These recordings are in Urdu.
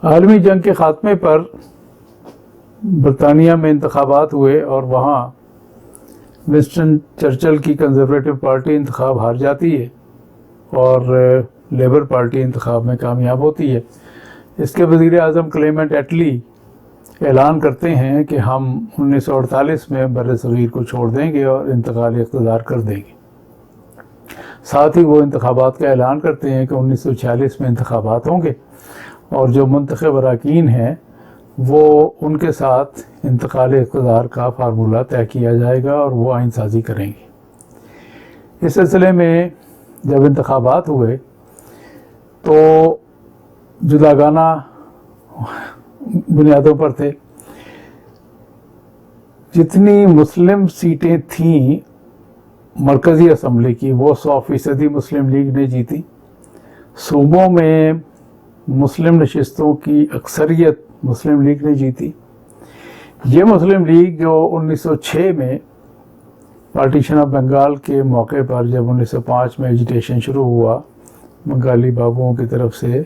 عالمی جنگ کے خاتمے پر برطانیہ میں انتخابات ہوئے اور وہاں ونسٹن چرچل کی کنزرویٹو پارٹی انتخاب ہار جاتی ہے اور لیبر پارٹی انتخاب میں کامیاب ہوتی ہے۔ اس کے وزیر اعظم کلیمنٹ ایٹلی اعلان کرتے ہیں کہ ہم 1948 میں بر صغیر کو چھوڑ دیں گے اور انتقالی اقتدار کر دیں گے۔ ساتھ ہی وہ انتخابات کا اعلان کرتے ہیں کہ 1946 میں انتخابات ہوں گے اور جو منتخب اراکین ہیں وہ ان کے ساتھ انتقال اقتدار کا فارمولہ طے کیا جائے گا اور وہ آئین سازی کریں گے۔ اس سلسلے میں جب انتخابات ہوئے تو جداگانہ بنیادوں پر تھے۔ جتنی مسلم سیٹیں تھیں مرکزی اسمبلی کی وہ 100% مسلم لیگ نے جیتی۔ صوبوں میں مسلم نشستوں کی اکثریت مسلم لیگ نے جیتی۔ یہ مسلم لیگ جو 1906 میں پارٹیشن آف بنگال کے موقع پر جب 1905 میں ایجیٹیشن شروع ہوا بنگالی بابوؤں کی طرف سے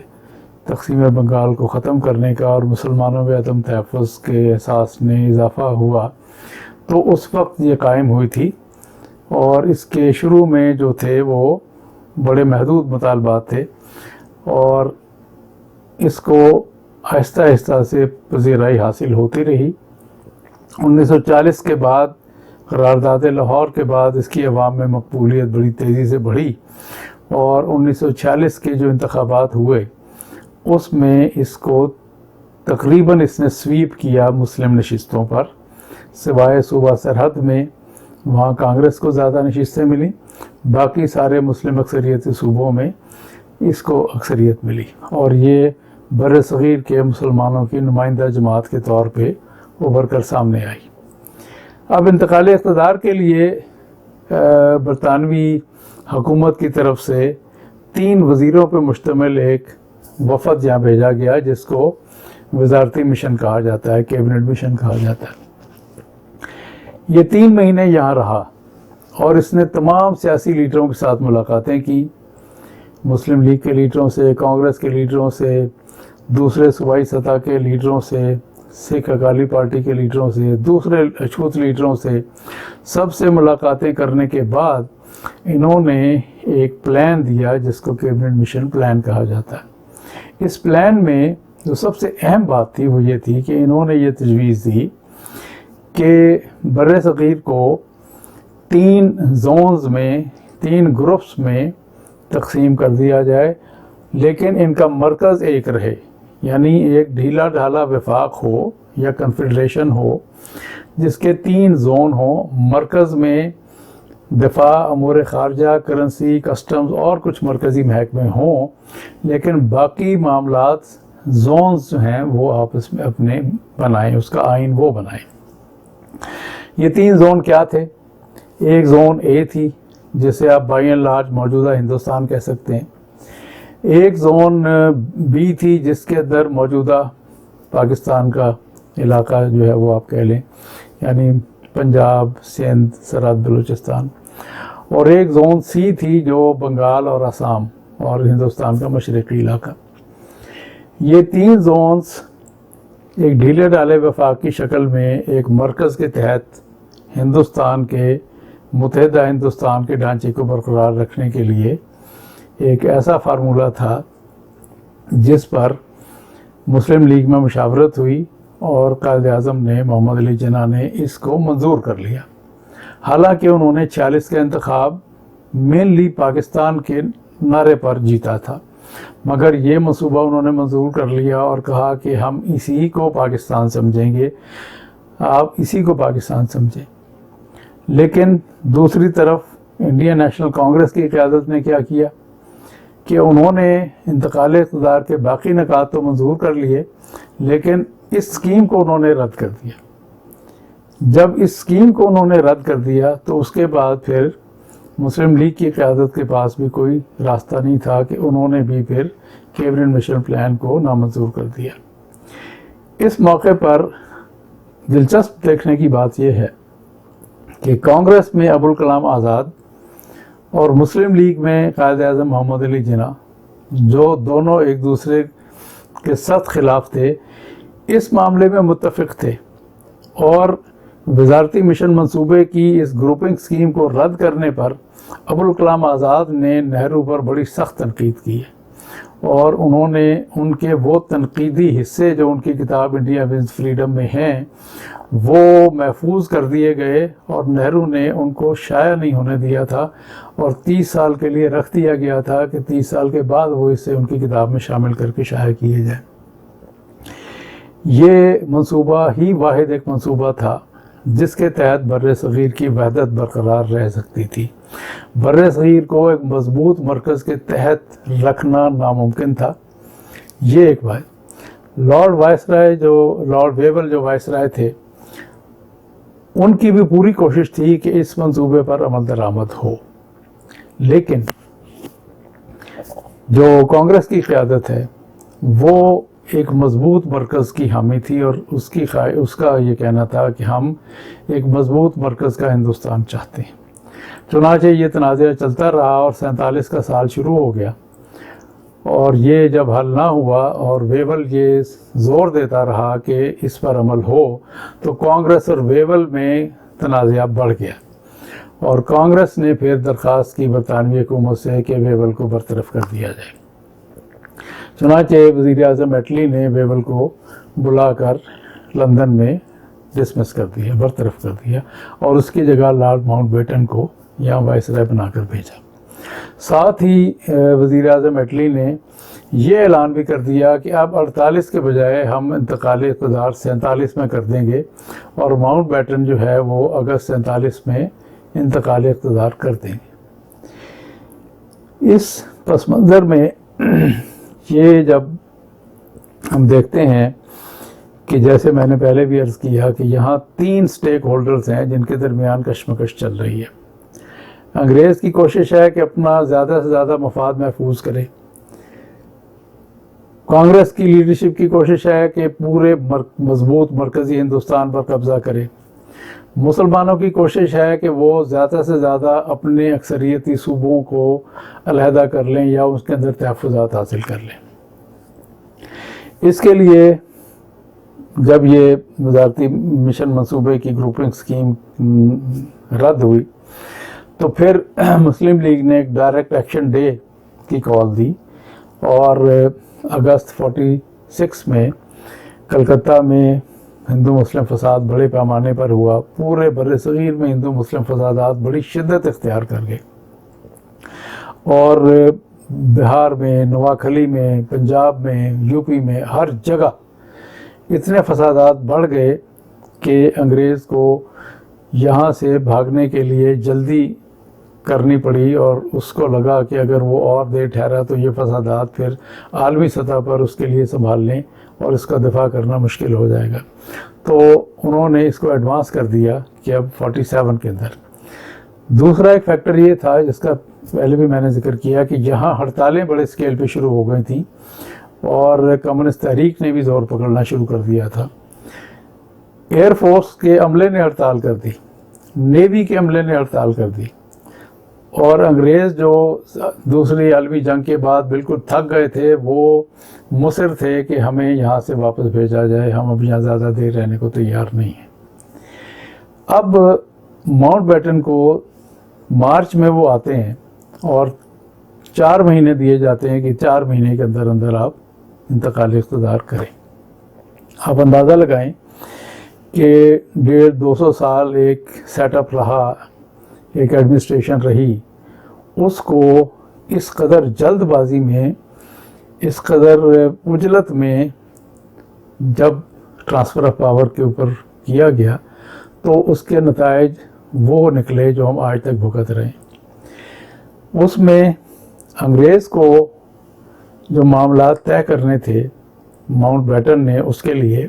تقسیم بنگال کو ختم کرنے کا اور مسلمانوں میں عدم تحفظ کے احساس میں اضافہ ہوا، تو اس وقت یہ قائم ہوئی تھی اور اس کے شروع میں جو تھے وہ بڑے محدود مطالبات تھے اور اس کو آہستہ آہستہ سے پذیرائی حاصل ہوتی رہی۔ 1940 کے بعد قرارداد لاہور کے بعد اس کی عوام میں مقبولیت بڑی تیزی سے بڑھی اور 1946 کے جو انتخابات ہوئے اس میں اس کو تقریباً اس نے سویپ کیا مسلم نشستوں پر، سوائے صوبہ سرحد میں وہاں کانگریس کو زیادہ نشستیں ملیں، باقی سارے مسلم اکثریتی صوبوں میں اس کو اکثریت ملی اور یہ بر صغیر کے مسلمانوں کی نمائندہ جماعت کے طور پہ ابھر کر سامنے آئی۔ اب انتقالی اقتدار کے لیے برطانوی حکومت کی طرف سے 3 وزیروں پہ مشتمل ایک وفد یہاں بھیجا گیا جس کو وزارتی مشن کہا جاتا ہے، کیبنٹ مشن کہا جاتا ہے۔ یہ 3 مہینے یہاں رہا اور اس نے تمام سیاسی لیڈروں کے ساتھ ملاقاتیں کی، مسلم لیگ کے لیڈروں سے، کانگریس کے لیڈروں سے، دوسرے صوبائی سطح کے لیڈروں سے، سکھ اکالی پارٹی کے لیڈروں سے، دوسرے اچھوت لیڈروں سے، سب سے ملاقاتیں کرنے کے بعد انہوں نے ایک پلان دیا جس کو کیبنٹ مشن پلان کہا جاتا ہے۔ اس پلان میں جو سب سے اہم بات تھی وہ یہ تھی کہ انہوں نے یہ تجویز دی کہ بر صغیر کو 3 زونز میں 3 گروپس میں تقسیم کر دیا جائے لیکن ان کا مرکز ایک رہے، یعنی ایک ڈھیلا ڈھالا وفاق ہو یا کنفیڈریشن ہو جس کے 3 زون ہوں، مرکز میں دفاع، امور خارجہ، کرنسی، کسٹمز اور کچھ مرکزی محکمے ہوں لیکن باقی معاملات زونز جو ہیں وہ آپس میں اپنے بنائیں، اس کا آئین وہ بنائیں۔ یہ 3 زون کیا تھے؟ ایک زون اے تھی جسے آپ بائی اینڈ لارج موجودہ ہندوستان کہہ سکتے ہیں، ایک زون بی تھی جس کے اندر موجودہ پاکستان کا علاقہ جو ہے وہ آپ کہہ لیں، یعنی پنجاب، سندھ، سرحد بلوچستان، اور ایک زون سی تھی جو بنگال اور آسام اور ہندوستان کا مشرقی علاقہ۔ یہ 3 زونز ایک ڈھیلے ڈھالے وفاق کی شکل میں ایک مرکز کے تحت ہندوستان کے متحدہ ہندوستان کے ڈھانچے کو برقرار رکھنے کے لیے ایک ایسا فارمولہ تھا جس پر مسلم لیگ میں مشاورت ہوئی اور قائد اعظم نے محمد علی جناح نے اس کو منظور کر لیا۔ حالانکہ انہوں نے 46 کا انتخاب مینلی پاکستان کے نعرے پر جیتا تھا، مگر یہ منصوبہ انہوں نے منظور کر لیا اور کہا کہ ہم اسی کو پاکستان سمجھیں گے، آپ اسی کو پاکستان سمجھیں۔ لیکن دوسری طرف انڈین نیشنل کانگریس کی قیادت نے کیا کیا کہ انہوں نے انتقال اقتدار کے باقی نکات تو منظور کر لیے لیکن اس اسکیم کو انہوں نے رد کر دیا۔ جب اس اسکیم کو انہوں نے رد کر دیا تو اس کے بعد پھر مسلم لیگ کی قیادت کے پاس بھی کوئی راستہ نہیں تھا کہ انہوں نے بھی پھر کیبنٹ مشن پلان کو نامنظور کر دیا۔ اس موقع پر دلچسپ دیکھنے کی بات یہ ہے کہ کانگریس میں ابوالکلام آزاد اور مسلم لیگ میں قائد اعظم محمد علی جناح، جو دونوں ایک دوسرے کے سخت خلاف تھے، اس معاملے میں متفق تھے اور وزارتی مشن منصوبے کی اس گروپنگ سکیم کو رد کرنے پر ابوالکلام آزاد نے نہرو پر بڑی سخت تنقید کی ہے، اور انہوں نے ان کے وہ تنقیدی حصے جو ان کی کتاب انڈیا ونز فریڈم میں ہیں وہ محفوظ کر دیے گئے، اور نہرو نے ان کو شائع نہیں ہونے دیا تھا اور 30 سال کے لیے رکھ دیا گیا تھا کہ 30 سال کے بعد وہ اسے ان کی کتاب میں شامل کر کے شائع کیے جائیں۔ یہ منصوبہ ہی واحد ایک منصوبہ تھا جس کے تحت بر صغیر کی وحدت برقرار رہ سکتی تھی۔ بر صغیر کو ایک مضبوط مرکز کے تحت رکھنا ناممکن تھا، یہ ایک بات۔ لارڈ ویول جو وائس رائے تھے، ان کی بھی پوری کوشش تھی کہ اس منصوبے پر عمل درآمد ہو، لیکن جو کانگریس کی قیادت ہے وہ ایک مضبوط مرکز کی حامی تھی، اور اس کا یہ کہنا تھا کہ ہم ایک مضبوط مرکز کا ہندوستان چاہتے ہیں۔ چنانچہ یہ تنازع چلتا رہا اور 47 کا سال شروع ہو گیا، اور یہ جب حل نہ ہوا اور ویول یہ زور دیتا رہا کہ اس پر عمل ہو، تو کانگریس اور ویول میں تنازع بڑھ گیا، اور کانگریس نے پھر درخواست کی برطانوی حکومت سے کہ ویول کو برطرف کر دیا جائے۔ چنانچہ وزیر اعظم ایٹلی نے ویول کو بلا کر لندن میں ڈسمس کر دیا، برطرف کر دیا، اور اس کی جگہ لارڈ ماؤنٹ بیٹن کو یہاں وائس رائے بنا کر بھیجا۔ ساتھ ہی وزیر اعظم ایٹلی نے یہ اعلان بھی کر دیا کہ اب 48 کے بجائے ہم انتقالی اقتدار 47 میں کر دیں گے، اور ماؤنٹ بیٹن جو ہے وہ اگست 47 میں انتقالی اقتدار کر دیں گے۔ اس پس منظر میں یہ جب ہم دیکھتے ہیں کہ جیسے میں نے پہلے بھی عرض کیا کہ یہاں 3 سٹیک ہولڈرز ہیں جن کے درمیان کشمکش چل رہی ہے۔ انگریز کی کوشش ہے کہ اپنا زیادہ سے زیادہ مفاد محفوظ کرے، کانگریس کی لیڈرشپ کی کوشش ہے کہ پورے مضبوط مرکزی ہندوستان پر قبضہ کرے، مسلمانوں کی کوشش ہے کہ وہ زیادہ سے زیادہ اپنے اکثریتی صوبوں کو علیحدہ کر لیں یا اس کے اندر تحفظات حاصل کر لیں۔ اس کے لیے جب یہ وزارتی مشن منصوبے کی گروپنگ سکیم رد ہوئی تو پھر مسلم لیگ نے ایک ڈائریکٹ ایکشن ڈے کی کال دی، اور اگست 46 میں کلکتہ میں ہندو مسلم فساد بڑے پیمانے پر ہوا۔ پورے بر صغیر میں ہندو مسلم فسادات بڑی شدت اختیار کر گئے، اور بہار میں، نواکھلی میں، پنجاب میں، یو پی میں، ہر جگہ اتنے فسادات بڑھ گئے کہ انگریز کو یہاں سے بھاگنے کے لیے جلدی کرنی پڑی، اور اس کو لگا کہ اگر وہ اور دیر ٹھہرا تو یہ فسادات پھر عالمی سطح پر اس کے لیے سنبھالنے اور اس کا دفاع کرنا مشکل ہو جائے گا۔ تو انہوں نے اس کو ایڈوانس کر دیا کہ اب 47 کے اندر۔ دوسرا ایک فیکٹر یہ تھا جس کا پہلے بھی میں نے ذکر کیا کہ یہاں ہڑتالیں بڑے سکیل پہ شروع ہو گئی تھیں، اور کمیونسٹ تحریک نے بھی زور پکڑنا شروع کر دیا تھا۔ ایئر فورس کے عملے نے ہڑتال کر دی، نیوی کے عملے نے ہڑتال کر دی، اور انگریز جو دوسری عالمی جنگ کے بعد بالکل تھک گئے تھے وہ مصر تھے کہ ہمیں یہاں سے واپس بھیجا جائے، ہم اب یہاں زیادہ دیر رہنے کو تیار نہیں ہیں۔ اب ماؤنٹ بیٹن کو مارچ میں وہ آتے ہیں اور 4 مہینے دیے جاتے ہیں کہ 4 مہینے کے اندر اندر آپ انتقالی اقتدار کریں۔ آپ اندازہ لگائیں کہ 150-200 سال ایک سیٹ اپ رہا، ایک ایڈمنسٹریشن رہی، اس کو اس قدر جلد بازی میں، اس قدر عجلت میں جب ٹرانسفر آف پاور کے اوپر کیا گیا تو اس کے نتائج وہ نکلے جو ہم آج تک بھگت رہے ہیں۔ اس میں انگریز کو جو معاملات طے کرنے تھے، ماؤنٹ بیٹن نے اس کے لیے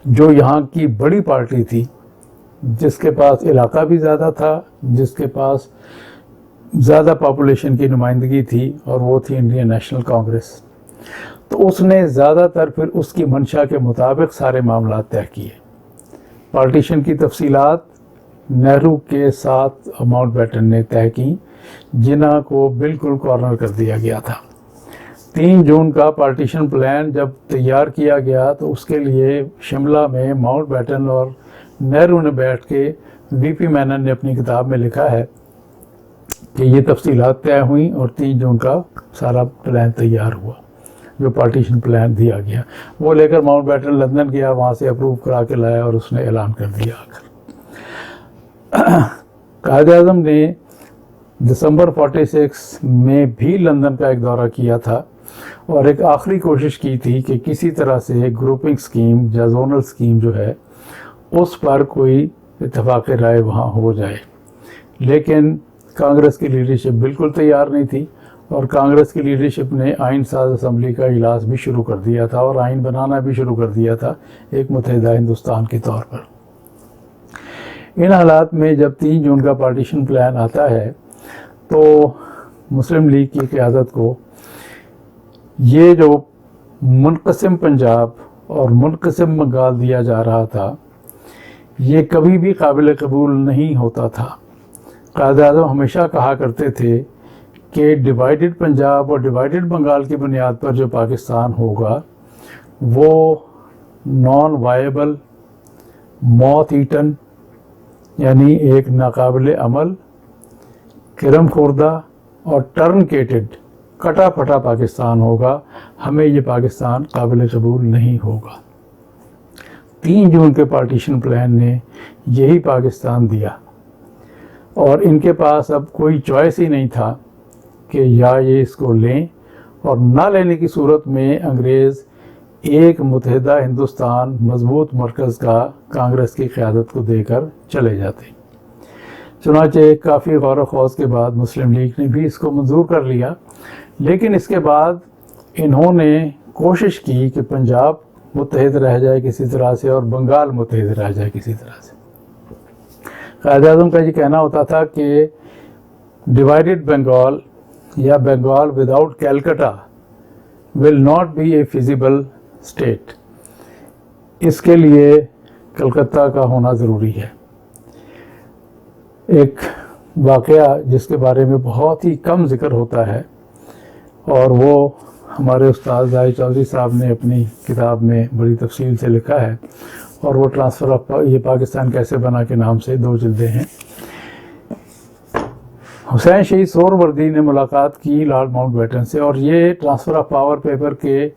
جو یہاں کی بڑی پارٹی تھی، جس کے پاس علاقہ بھی زیادہ تھا، جس کے پاس زیادہ پاپولیشن کی نمائندگی تھی، اور وہ تھی انڈین نیشنل کانگریس، تو اس نے زیادہ تر پھر اس کی منشا کے مطابق سارے معاملات طے کیے۔ پارٹیشن کی تفصیلات نہرو کے ساتھ ماؤنٹ بیٹن نے طے کی، جناح کو بالکل کارنر کر دیا گیا تھا۔ 3 جون کا پارٹیشن پلان جب تیار کیا گیا تو اس کے لیے شملہ میں ماؤنٹ بیٹن اور نہرو نے بیٹھ کے وی پی مینن نے اپنی کتاب میں لکھا ہے کہ یہ تفصیلات طے ہوئیں اور 3 جون کا سارا پلان تیار ہوا، جو پارٹیشن پلان دیا گیا وہ لے کر ماؤنٹ بیٹن لندن گیا، وہاں سے اپروو کرا کے لایا اور اس نے اعلان کر دیا آ کر۔ قائد اعظم نے دسمبر 46 میں بھی لندن کا ایک دورہ کیا تھا اور ایک آخری کوشش کی تھی کہ کسی طرح سے گروپنگ سکیم یا زونل سکیم جو ہے اس پر کوئی اتفاق رائے وہاں ہو جائے، لیکن کانگریس کی لیڈرشپ بالکل تیار نہیں تھی اور کانگریس کی لیڈرشپ نے آئین ساز اسمبلی کا اجلاس بھی شروع کر دیا تھا اور آئین بنانا بھی شروع کر دیا تھا ایک متحدہ ہندوستان کے طور پر۔ ان حالات میں جب 3 جون کا پارٹیشن پلان آتا ہے تو مسلم لیگ کی قیادت کو یہ جو منقسم پنجاب اور منقسم بنگال دیا جا رہا تھا یہ کبھی بھی قابل قبول نہیں ہوتا تھا۔ قائد اعظم ہمیشہ کہا کرتے تھے کہ ڈیوائیڈڈ پنجاب اور ڈیوائیڈڈ بنگال کی بنیاد پر جو پاکستان ہوگا وہ نان وائبل، موت ایٹن یعنی ایک ناقابل عمل، کرم خوردہ اور ٹرنکیٹڈ کٹا پھٹا پاکستان ہوگا، ہمیں یہ پاکستان قابل قبول نہیں ہوگا۔ 3 جون کے پارٹیشن پلان نے یہی پاکستان دیا اور ان کے پاس اب کوئی چوائس ہی نہیں تھا کہ یا یہ اس کو لیں، اور نہ لینے کی صورت میں انگریز ایک متحدہ ہندوستان مضبوط مرکز کا کانگریس کی قیادت کو دے کر چلے جاتے۔ چنانچہ کافی غور و خوض کے بعد مسلم لیگ نے بھی اس کو منظور کر لیا، لیکن اس کے بعد انہوں نے کوشش کی کہ پنجاب متحد رہ جائے کسی طرح سے اور بنگال متحد رہ جائے کسی طرح سے۔ قائد اعظم کا یہ کہنا ہوتا تھا کہ ڈیوائیڈڈ بنگال یا Bengal without Calcutta will not be a feasible state, اس کے لیے کلکتہ کا ہونا ضروری ہے۔ ایک واقعہ جس کے بارے میں بہت ہی کم ذکر ہوتا ہے اور وہ ہمارے استاد ظاہر چودھری صاحب نے اپنی کتاب میں بڑی تفصیل سے لکھا ہے، اور وہ ٹرانسفر آف یہ پاکستان کیسے بنا کے نام سے 2 جلدیں ہیں۔ حسین شہید سہروردی نے ملاقات کی لارڈ ماؤنٹ بیٹن سے، اور یہ ٹرانسفر آف پاور پیپر کے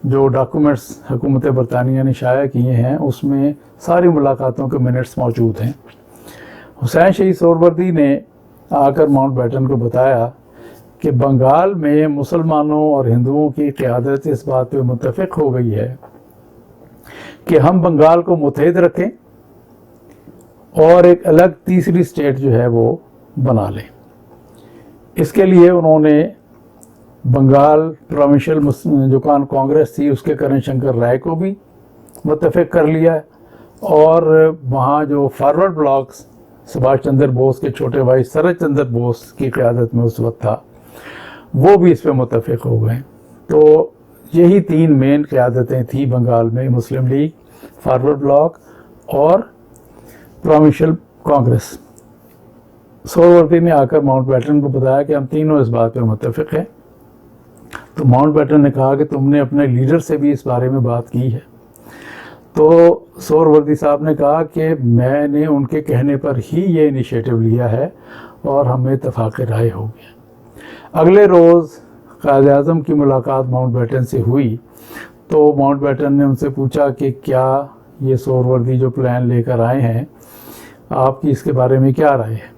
جو ڈاکومنٹس حکومت برطانیہ نے شائع کیے ہیں اس میں ساری ملاقاتوں کے منٹس موجود ہیں۔ حسین شہید سہروردی نے آ کر ماؤنٹ بیٹن کو بتایا کہ بنگال میں مسلمانوں اور ہندوؤں کی قیادت اس بات پہ متفق ہو گئی ہے کہ ہم بنگال کو متحد رکھیں اور ایک الگ تیسری اسٹیٹ جو ہے وہ بنا لیں۔ اس کے لیے انہوں نے بنگال پروونشل جو کانگریس تھی اس کے کرن شنکر رائے کو بھی متفق کر لیا، اور وہاں جو فارورڈ بلاکس سبھاش چندر بوس کے چھوٹے بھائی سرت چندر بوس کی قیادت میں اس وقت تھا وہ بھی اس پہ متفق ہو گئے۔ تو یہی 3 مین قیادتیں تھیں بنگال میں، مسلم لیگ، فارورڈ بلاک اور پروونشل کانگریس۔ سہروردی نے آ کر ماؤنٹ بیٹن کو بتایا کہ ہم تینوں اس بات پہ متفق ہیں۔ تو ماؤنٹ بیٹن نے کہا کہ تم نے اپنے لیڈر سے بھی اس بارے میں بات کی ہے؟ تو سہروردی صاحب نے کہا کہ میں نے ان کے کہنے پر ہی یہ انیشیٹو لیا ہے اور ہمیں اتفاق رائے ہو گیا۔ اگلے روز قائد اعظم کی ملاقات ماؤنٹ بیٹن سے ہوئی تو ماؤنٹ بیٹن نے ان سے پوچھا کہ کیا یہ سہروردی جو پلان لے کر آئے ہیں آپ کی اس کے بارے میں کیا رائے ہے؟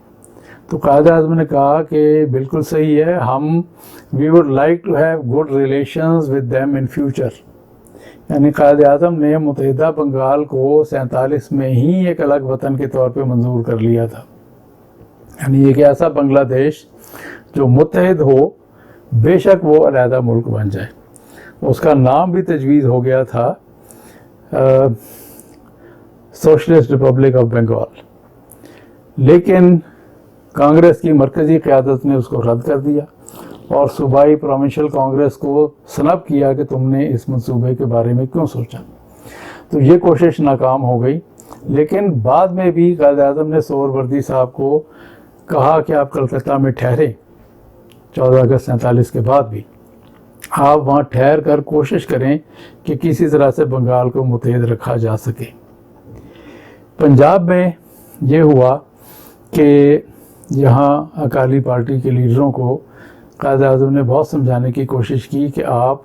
تو قائد اعظم نے کہا کہ بالکل صحیح ہے، ہم we would like to have good relations with them in future. یعنی قائد اعظم نے متحدہ بنگال کو 47 میں ہی ایک الگ وطن کے طور پہ منظور کر لیا تھا، یعنی ایک ایسا بنگلہ دیش جو متحد ہو، بے شک وہ علیحدہ ملک بن جائے۔ اس کا نام بھی تجویز ہو گیا تھا سوشلسٹ ریپبلک آف بنگال، لیکن کانگریس کی مرکزی قیادت نے اس کو رد کر دیا اور صوبائی پروونشل کانگریس کو سنب کیا کہ تم نے اس منصوبے کے بارے میں کیوں سوچا۔ تو یہ کوشش ناکام ہو گئی، لیکن بعد میں بھی قائد اعظم نے سہروردی صاحب کو کہا کہ آپ کلکتہ میں ٹھہریں 14 اگست 47 کے بعد بھی، آپ وہاں ٹھہر کر کوشش کریں کہ کسی طرح سے بنگال کو متحد رکھا جا سکے۔ پنجاب میں یہ ہوا کہ یہاں اکالی پارٹی کے لیڈروں کو قائد اعظم نے بہت سمجھانے کی کوشش کی کہ آپ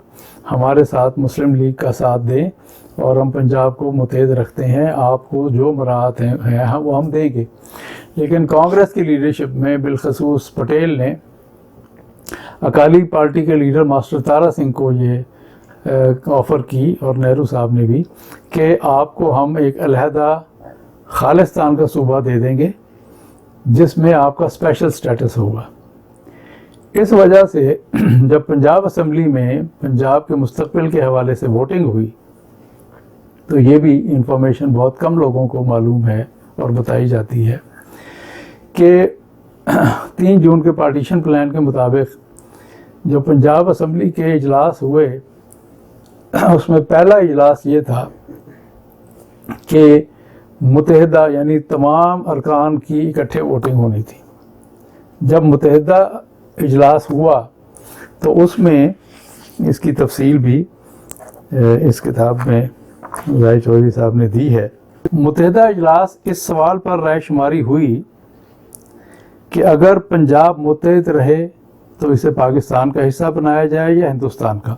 ہمارے ساتھ مسلم لیگ کا ساتھ دیں اور ہم پنجاب کو متحد رکھتے ہیں، آپ کو جو مراعات ہیں وہ ہم دیں گے۔ لیکن کانگریس کی لیڈرشپ میں بالخصوص پٹیل نے اکالی پارٹی کے لیڈر ماسٹر تارا سنگھ کو یہ آفر کی، اور نہرو صاحب نے بھی، کہ آپ کو ہم ایک علیحدہ خالصتان کا صوبہ دے دیں گے جس میں آپ کا اسپیشل سٹیٹس ہوگا۔ اس وجہ سے جب پنجاب اسمبلی میں پنجاب کے مستقبل کے حوالے سے ووٹنگ ہوئی تو یہ بھی انفارمیشن بہت کم لوگوں کو معلوم ہے اور بتائی جاتی ہے کہ 3 جون کے پارٹیشن پلان کے مطابق جو پنجاب اسمبلی کے اجلاس ہوئے اس میں پہلا اجلاس یہ تھا کہ متحدہ یعنی تمام ارکان کی اکٹھے ووٹنگ ہونی تھی۔ جب متحدہ اجلاس ہوا تو اس میں اس کی تفصیل بھی اس کتاب میں ظاہر چودھری صاحب نے دی ہے۔ متحدہ اجلاس اس سوال پر رائے شماری ہوئی کہ اگر پنجاب متحد رہے تو اسے پاکستان کا حصہ بنایا جائے یا ہندوستان کا۔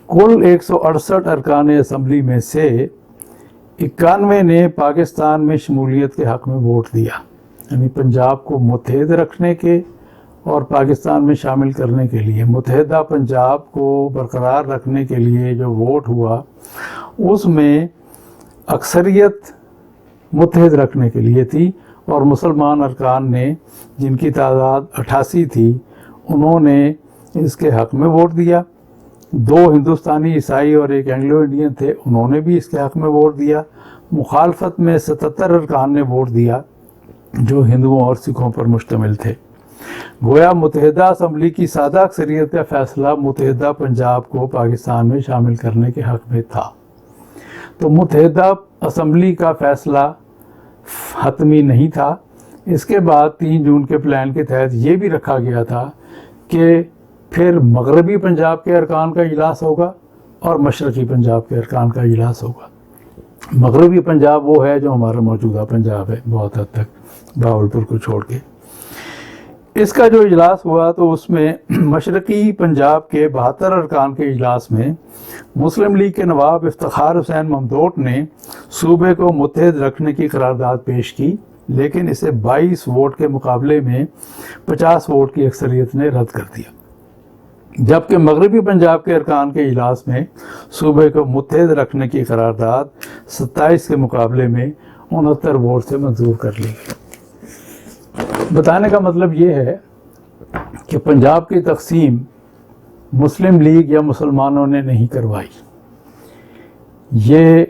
کل 168 ارکان اسمبلی میں سے 91 نے پاکستان میں شمولیت کے حق میں ووٹ دیا، یعنی پنجاب کو متحد رکھنے کے اور پاکستان میں شامل کرنے کے لیے۔ متحدہ پنجاب کو برقرار رکھنے کے لیے جو ووٹ ہوا اس میں اکثریت متحد رکھنے کے لیے تھی، اور مسلمان ارکان نے جن کی تعداد 88 تھی انہوں نے اس کے حق میں ووٹ دیا۔ 2 ہندوستانی عیسائی اور 1 اینگلو انڈین تھے، انہوں نے بھی اس کے حق میں ووٹ دیا۔ مخالفت میں 77 ارکان نے ووٹ دیا جو ہندوؤں اور سکھوں پر مشتمل تھے۔ گویا متحدہ اسمبلی کی سادہ اکثریت کا فیصلہ متحدہ پنجاب کو پاکستان میں شامل کرنے کے حق میں تھا۔ تو متحدہ اسمبلی کا فیصلہ حتمی نہیں تھا۔ اس کے بعد 3 جون کے پلان کے تحت یہ بھی رکھا گیا تھا کہ پھر مغربی پنجاب کے ارکان کا اجلاس ہوگا اور مشرقی پنجاب کے ارکان کا اجلاس ہوگا۔ مغربی پنجاب وہ ہے جو ہمارا موجودہ پنجاب ہے بہت حد تک، بہاولپور کو چھوڑ کے۔ اس کا جو اجلاس ہوا تو اس میں مشرقی پنجاب کے 72 ارکان کے اجلاس میں مسلم لیگ کے نواب افتخار حسین ممدوٹ نے صوبے کو متحد رکھنے کی قرارداد پیش کی، لیکن اسے 22 ووٹ کے مقابلے میں 50 ووٹ کی اکثریت نے رد کر دیا، جبکہ مغربی پنجاب کے ارکان کے اجلاس میں صوبے کو متحد رکھنے کی قرارداد 27 کے مقابلے میں 69 ووٹ سے منظور کر لی گئی۔ بتانے کا مطلب یہ ہے کہ پنجاب کی تقسیم مسلم لیگ یا مسلمانوں نے نہیں کروائی، یہ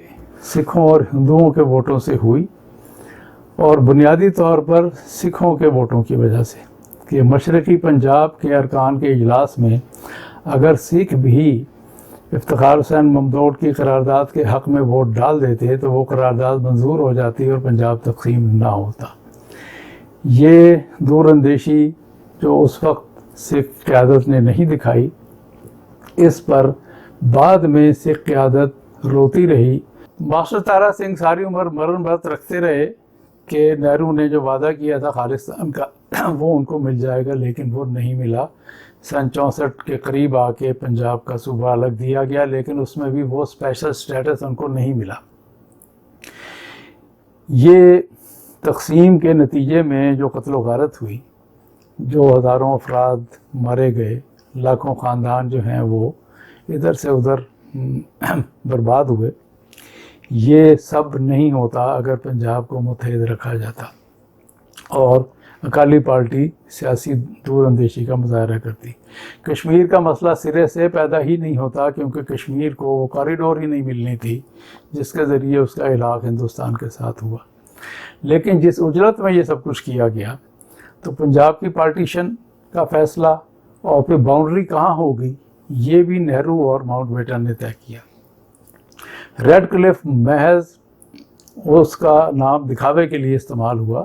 سکھوں اور ہندوؤں کے ووٹوں سے ہوئی، اور بنیادی طور پر سکھوں کے ووٹوں کی وجہ سے کہ مشرقی پنجاب کے ارکان کے اجلاس میں اگر سکھ بھی افتخار حسین ممدوٹ کی قرارداد کے حق میں ووٹ ڈال دیتے تو وہ قرارداد منظور ہو جاتی اور پنجاب تقسیم نہ ہوتا۔ یہ دور اندیشی جو اس وقت سکھ قیادت نے نہیں دکھائی، اس پر بعد میں سکھ قیادت روتی رہی۔ ماسٹر تارا سنگھ ساری عمر مرن برت رکھتے رہے کہ نہرو نے جو وعدہ کیا تھا خالصتان کا وہ ان کو مل جائے گا، لیکن وہ نہیں ملا۔ سن 64 کے قریب آ کے پنجاب کا صوبہ الگ دیا گیا، لیکن اس میں بھی وہ اسپیشل سٹیٹس ان کو نہیں ملا۔ یہ تقسیم کے نتیجے میں جو قتل و غارت ہوئی، جو ہزاروں افراد مارے گئے، لاکھوں خاندان جو ہیں وہ ادھر سے ادھر برباد ہوئے، یہ سب نہیں ہوتا اگر پنجاب کو متحد رکھا جاتا اور اکالی پارٹی سیاسی دور اندیشی کا مظاہرہ کرتی۔ کشمیر کا مسئلہ سرے سے پیدا ہی نہیں ہوتا، کیونکہ کشمیر کو وہ کوریڈور ہی نہیں ملنی تھی جس کے ذریعے اس کا علاق ہندوستان کے ساتھ ہوا۔ لیکن جس اجرت میں یہ سب کچھ کیا گیا تو پنجاب کی پارٹیشن کا فیصلہ اور پھر باؤنڈری کہاں ہوگی یہ بھی نہرو اور ماؤنٹ بیٹن نے طے کیا۔ ریڈ کلف محض اس کا نام دکھاوے کے لیے استعمال ہوا۔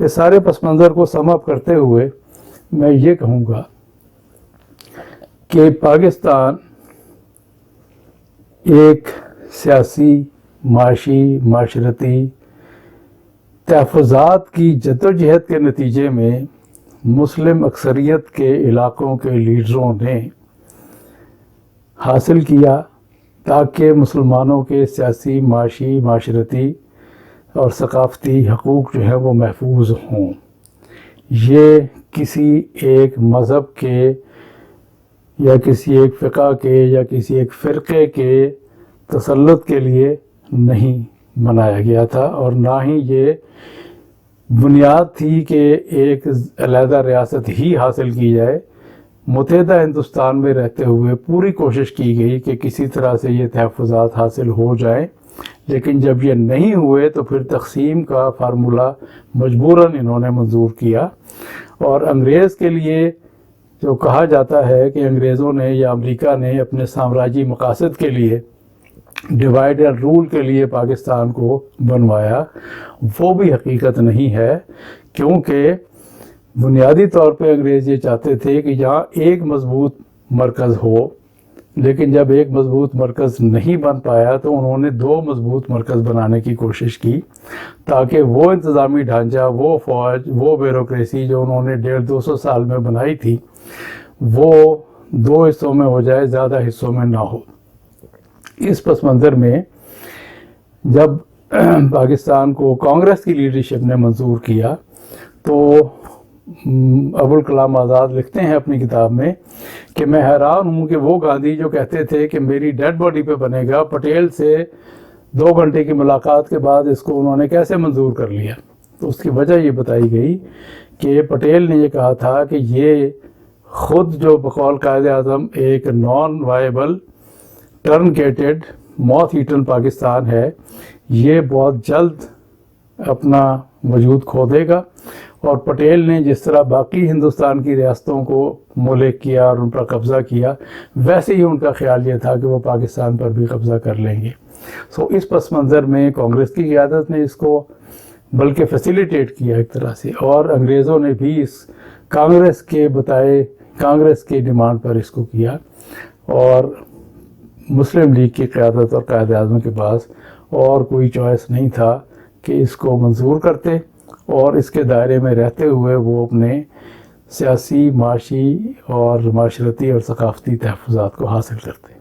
اس سارے پس منظر کو سم اپ کرتے ہوئے میں یہ کہوں گا کہ پاکستان ایک سیاسی، معاشی، معاشرتی تحفظات کی جدوجہد کے نتیجے میں مسلم اکثریت کے علاقوں کے لیڈروں نے حاصل کیا تاکہ مسلمانوں کے سیاسی، معاشی، معاشرتی اور ثقافتی حقوق جو ہیں وہ محفوظ ہوں۔ یہ کسی ایک مذہب کے یا کسی ایک فقہ کے یا کسی ایک فرقے کے تسلط کے لیے نہیں بنایا گیا تھا، اور نہ ہی یہ بنیاد تھی کہ ایک علیحدہ ریاست ہی حاصل کی جائے۔ متحدہ ہندوستان میں رہتے ہوئے پوری کوشش کی گئی کہ کسی طرح سے یہ تحفظات حاصل ہو جائیں، لیکن جب یہ نہیں ہوئے تو پھر تقسیم کا فارمولہ مجبوراً انہوں نے منظور کیا، اور انگریز کے لیے جو کہا جاتا ہے کہ انگریزوں نے یا امریکہ نے اپنے سامراجی مقاصد کے لیے ڈیوائڈ اینڈ رول کے لیے پاکستان کو بنوایا، وہ بھی حقیقت نہیں ہے، کیونکہ بنیادی طور پہ انگریز یہ چاہتے تھے کہ یہاں ایک مضبوط مرکز ہو، لیکن جب ایک مضبوط مرکز نہیں بن پایا تو انہوں نے 2 مضبوط مرکز بنانے کی کوشش کی، تاکہ وہ انتظامی ڈھانچہ، وہ فوج، وہ بیوروکریسی جو انہوں نے 150-200 سال میں بنائی تھی، وہ 2 حصوں میں ہو جائے، زیادہ حصوں میں نہ ہو۔ اس پس منظر میں جب پاکستان کو کانگریس کی لیڈرشپ نے منظور کیا تو ابوالکلام آزاد لکھتے ہیں اپنی کتاب میں کہ میں حیران ہوں کہ وہ گاندھی جو کہتے تھے کہ میری ڈیڈ باڈی پہ بنے گا، پٹیل سے 2 گھنٹے کی ملاقات کے بعد اس کو انہوں نے کیسے منظور کر لیا۔ تو اس کی وجہ یہ بتائی گئی کہ پٹیل نے یہ کہا تھا کہ یہ خود جو بقول قائد اعظم ایک non viable truncated moth eaten Pakistan ہے، یہ بہت جلد اپنا وجود کھو دے گا، اور پٹیل نے جس طرح باقی ہندوستان کی ریاستوں کو مہلک کیا اور ان پر قبضہ کیا، ویسے ہی ان کا خیال یہ تھا کہ وہ پاکستان پر بھی قبضہ کر لیں گے۔ اس پس منظر میں کانگریس کی قیادت نے اس کو بلکہ فیسیلیٹیٹ کیا ایک طرح سے، اور انگریزوں نے بھی اس کانگریس کے ڈیمانڈ پر اس کو کیا، اور مسلم لیگ کی قیادت اور قائد اعظم کے پاس اور کوئی چوائس نہیں تھا کہ اس کو منظور کرتے، اور اس کے دائرے میں رہتے ہوئے وہ اپنے سیاسی، معاشی اور معاشرتی اور ثقافتی تحفظات کو حاصل کرتے۔